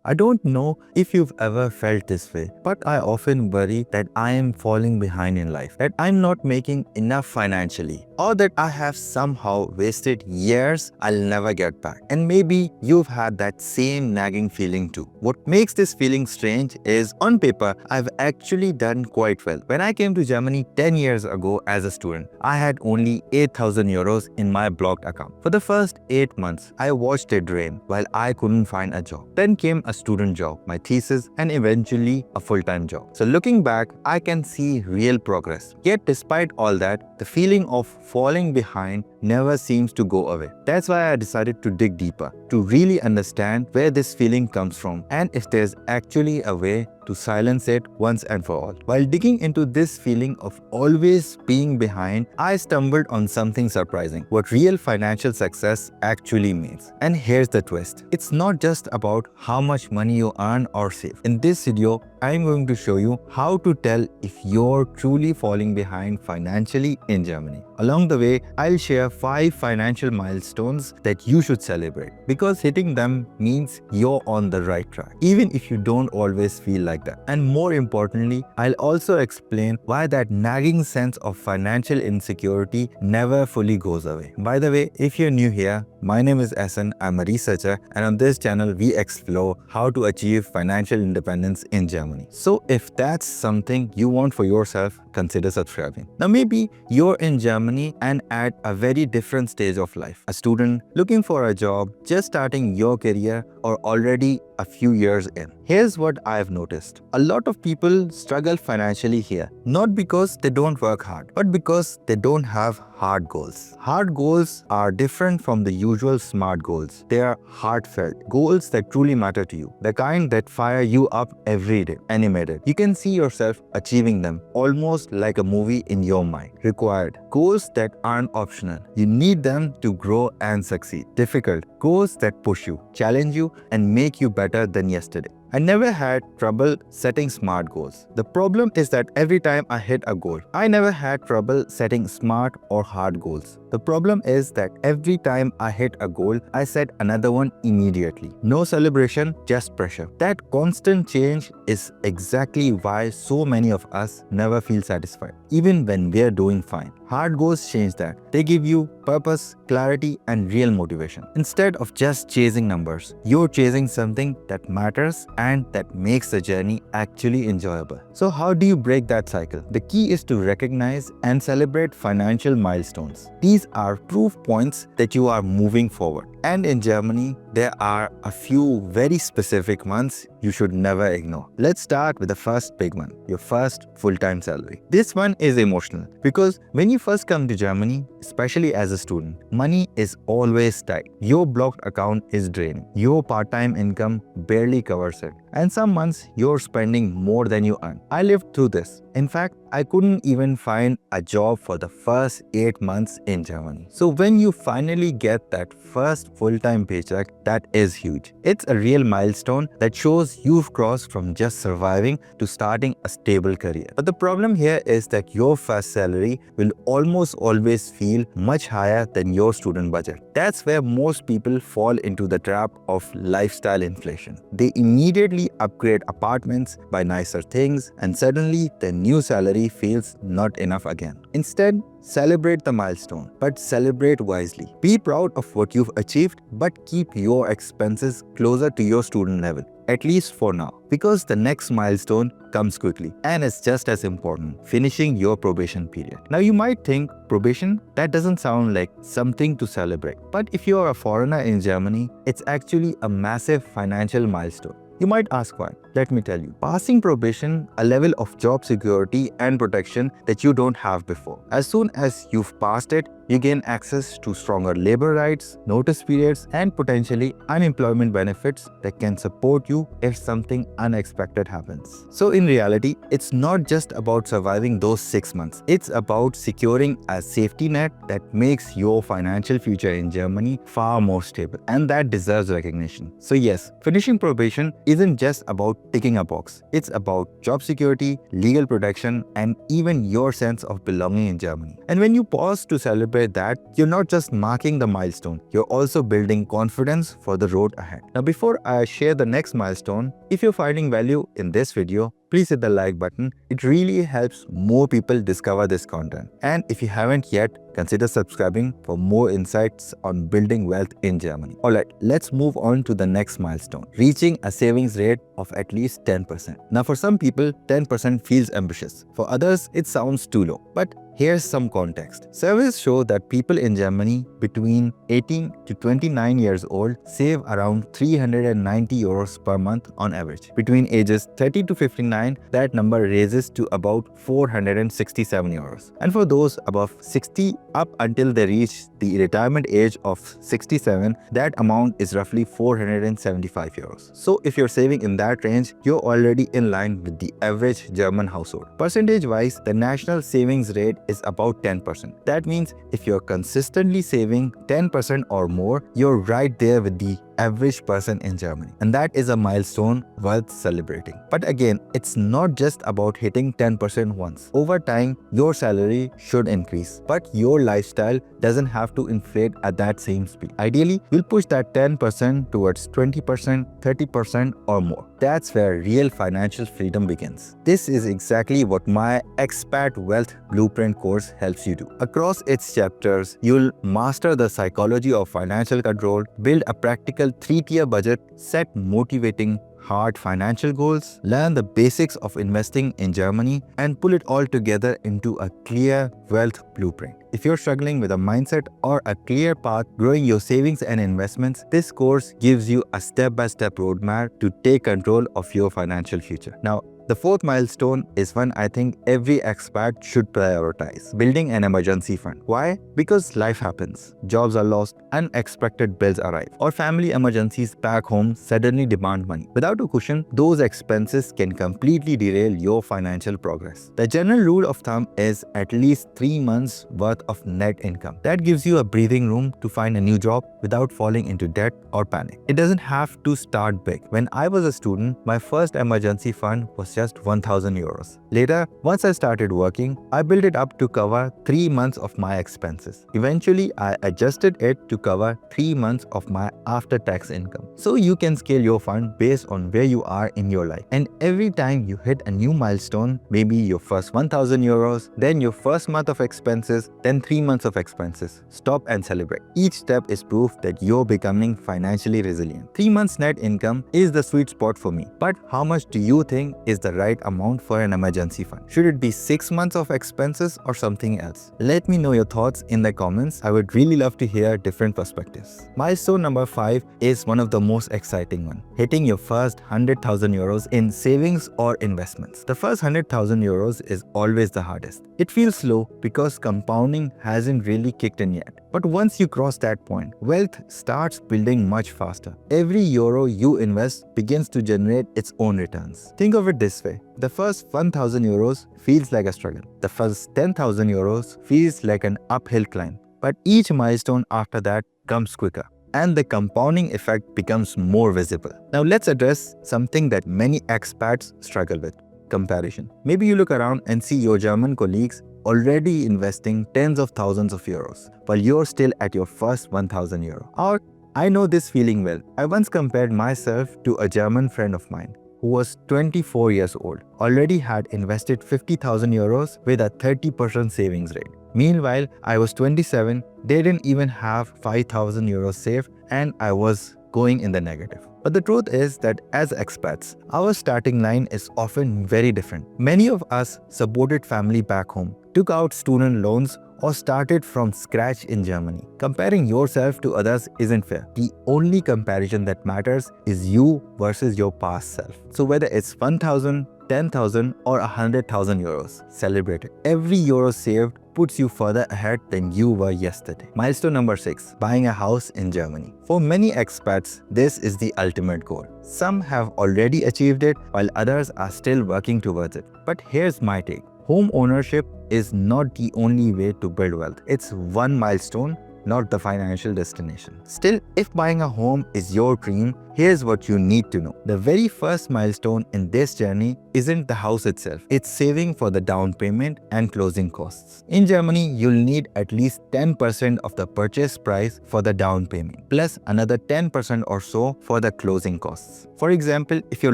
I don't know if you've ever felt this way, but I often worry that I am falling behind in life, that I'm not making enough financially, or that I have somehow wasted years I'll never get back. And maybe you've had that same nagging feeling too. What makes this feeling strange is, on paper, I've actually done quite well. When I came to Germany 10 years ago as a student, I had only 8,000 euros in my blocked account. For the first 8 months, I watched it drain while I couldn't find a job. Then came a student job, my thesis, and eventually a full-time job. So looking back, I can see real progress. Yet despite all that, the feeling of falling behind never seems to go away. That's why I decided to dig deeper, to really understand where this feeling comes from and if there's actually a way to silence it once and for all. While digging into this feeling of always being behind, I stumbled on something surprising: what real financial success actually means. And here's the twist: it's not just about how much money you earn or save. In this video, I'm going to show you how to tell if you're truly falling behind financially in Germany. Along the way, I'll share 5 financial milestones that you should celebrate, because hitting them means you're on the right track, even if you don't always feel like that. And more importantly, I'll also explain why that nagging sense of financial insecurity never fully goes away. By the way, if you're new here, my name is Ahsan, I'm a researcher, and on this channel we explore how to achieve financial independence in Germany. So if that's something you want for yourself, consider subscribing. Now maybe you're in Germany and at a very different stage of life. A student looking for a job, just starting your career, or already a few years in. Here's what I've noticed. A lot of people struggle financially here, not because they don't work hard, but because they don't have hard goals. Hard goals are different from the usual SMART goals. They are heartfelt, goals that truly matter to you, the kind that fire you up every day, animated. You can see yourself achieving them, almost like a movie in your mind. Required, goals that aren't optional. You need them to grow and succeed. Difficult, goals that push you, challenge you, and make you better than yesterday. I never had trouble setting SMART goals. The problem is that every time I hit a goal, I never had trouble setting SMART or hard goals. The problem is that every time I hit a goal, I set another one immediately. No celebration, just pressure. That constant change is exactly why so many of us never feel satisfied, even when we're doing fine. Hard goals change that. They give you purpose, clarity, and real motivation. Instead of just chasing numbers, you're chasing something that matters and that makes the journey actually enjoyable. So how do you break that cycle? The key is to recognize and celebrate financial milestones. These are proof points that you are moving forward. And in Germany, there are a few very specific ones you should never ignore. Let's start with the first big one: your first full-time salary. This one is emotional because when you first come to Germany, especially as a student, money is always tight. Your blocked account is draining. Your part-time income barely covers it. And some months you're spending more than you earn. I lived through this. In fact, I couldn't even find a job for the first 8 months in Germany. So when you finally get that first full-time paycheck, that is huge. It's a real milestone that shows you've crossed from just surviving to starting a stable career. But the problem here is that your first salary will almost always feel much higher than your student budget. That's where most people fall into the trap of lifestyle inflation. They immediately upgrade apartments, buy nicer things, and suddenly their new salary feels not enough again. Instead, celebrate the milestone, but celebrate wisely. Be proud of what you've achieved, but keep your expenses closer to your student level, at least for now, because the next milestone comes quickly and it's just as important: finishing your probation period. Now you might think, probation? That doesn't sound like something to celebrate. But if you're a foreigner in Germany, it's actually a massive financial milestone. You might ask why. Let me tell you. Passing probation, a level of job security and protection that you don't have before. As soon as you've passed it, you gain access to stronger labor rights, notice periods, and potentially unemployment benefits that can support you if something unexpected happens. So in reality, it's not just about surviving those 6 months. It's about securing a safety net that makes your financial future in Germany far more stable, and that deserves recognition. So yes, finishing probation isn't just about ticking a box. It's about job security, legal protection, and even your sense of belonging in Germany. And when you pause to celebrate that, you're not just marking the milestone, you're also building confidence for the road ahead. Now, before I share the next milestone, if you're finding value in this video, please hit the like button. It really helps more people discover this content. And if you haven't yet, consider subscribing for more insights on building wealth in Germany. Alright, let's move on to the next milestone, reaching a savings rate of at least 10%. Now, for some people, 10% feels ambitious. For others, it sounds too low. But here's some context. Surveys show that people in Germany between 18 to 29 years old save around 390 euros per month on average. Between ages 30 to 59, that number raises to about 467 euros. And for those above 60 up until they reach the retirement age of 67, that amount is roughly 475 euros. So if you're saving in that range, you're already in line with the average German household. Percentage-wise, the national savings rate is about 10%. That means if you're consistently saving 10% or more, you're right there with the average person in Germany. And that is a milestone worth celebrating. But again, it's not just about hitting 10% once. Over time, your salary should increase, but your lifestyle doesn't have to inflate at that same speed. Ideally, we'll push that 10% towards 20%, 30% or more. That's where real financial freedom begins. This is exactly what my Expat Wealth Blueprint course helps you do. Across its chapters, you'll master the psychology of financial control, build a practical 3-tier budget, set motivating hard financial goals, learn the basics of investing in Germany, and pull it all together into a clear wealth blueprint. If you're struggling with a mindset or a clear path growing your savings and investments, this course gives you a step-by-step roadmap to take control of your financial future. Now, the fourth milestone is one I think every expat should prioritize: building an emergency fund. Why? Because life happens, jobs are lost, unexpected bills arrive, or family emergencies back home suddenly demand money. Without a cushion, those expenses can completely derail your financial progress. The general rule of thumb is at least 3 months worth of net income. That gives you a breathing room to find a new job without falling into debt or panic. It doesn't have to start big. When I was a student, my first emergency fund was just 1,000 euros. Later, once I started working, I built it up to cover 3 months of my expenses. Eventually, I adjusted it to cover 3 months of my after-tax income. So you can scale your fund based on where you are in your life. And every time you hit a new milestone, maybe your first 1,000 euros, then your first month of expenses, then 3 months of expenses, stop and celebrate. Each step is proof that you're becoming financially resilient. 3 months net income is the sweet spot for me. But how much do you think is the right amount for an emergency fund? Should it be 6 months of expenses or something else? Let me know your thoughts in the comments. I would really love to hear different perspectives. Milestone number 5 is one of the most exciting one: hitting your first 100,000 euros in savings or investments. The first 100,000 euros is always the hardest. It feels slow because compounding hasn't really kicked in yet. But once you cross that point, wealth starts building much faster. Every euro you invest begins to generate its own returns. Think of it this way: the first 1,000 euros feels like a struggle. The first 10,000 euros feels like an uphill climb. But each milestone after that comes quicker, and the compounding effect becomes more visible. Now let's address something that many expats struggle with: comparison. Maybe you look around and see your German colleagues already investing tens of thousands of euros, while you're still at your first 1,000 euro. Or, I know this feeling well. I once compared myself to a German friend of mine who was 24 years old, already had invested 50,000 euros with a 30% savings rate. Meanwhile, I was 27, they didn't even have 5,000 euros saved, and I was going in the negative. But the truth is that as expats, our starting line is often very different. Many of us supported family back home, took out student loans, or started from scratch in Germany. Comparing yourself to others isn't fair. The only comparison that matters is you versus your past self. So whether it's 1,000, 10,000 or 100,000 euros, celebrate it. Every euro saved puts you further ahead than you were yesterday. Milestone number 6, buying a house in Germany. For many expats, this is the ultimate goal. Some have already achieved it, while others are still working towards it. But here's my take. Home ownership is not the only way to build wealth. It's one milestone, not the financial destination. Still, if buying a home is your dream, here's what you need to know. The very first milestone in this journey isn't the house itself. It's saving for the down payment and closing costs. In Germany, you'll need at least 10% of the purchase price for the down payment, plus another 10% or so for the closing costs. For example, if you're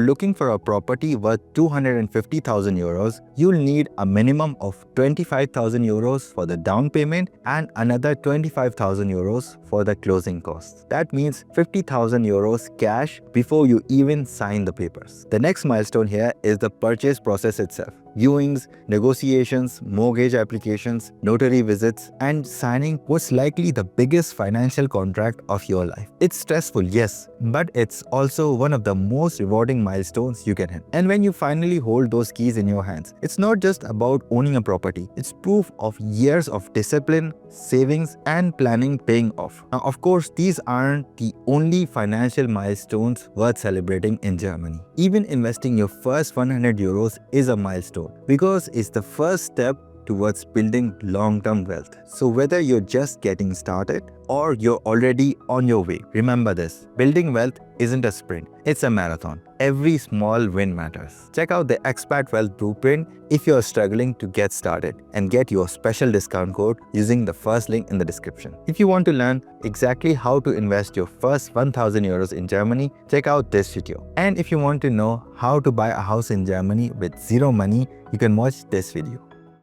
looking for a property worth 250,000 euros, you'll need a minimum of 25,000 euros for the down payment and another 25,000 euros for the closing costs. That means 50,000 euros cash before you even sign the papers. The next milestone here is the purchase process itself. Viewings, negotiations, mortgage applications, notary visits, and signing what's likely the biggest financial contract of your life. It's stressful, yes, but it's also one of the most rewarding milestones you can hit. And when you finally hold those keys in your hands, it's not just about owning a property. It's proof of years of discipline, savings, and planning paying off. Now, of course, these aren't the only financial milestones worth celebrating in Germany. Even investing your first 100 euros is a milestone, because it's the first step towards building long-term wealth. So whether you're just getting started or you're already on your way, remember this: building wealth isn't a sprint, it's a marathon. Every small win matters. Check out the Expat Wealth Blueprint if you're struggling to get started, and get your special discount code using the first link in the description. If you want to learn exactly how to invest your first 1,000 euros in Germany, check out this video. And if you want to know how to buy a house in Germany with zero money, you can watch this video.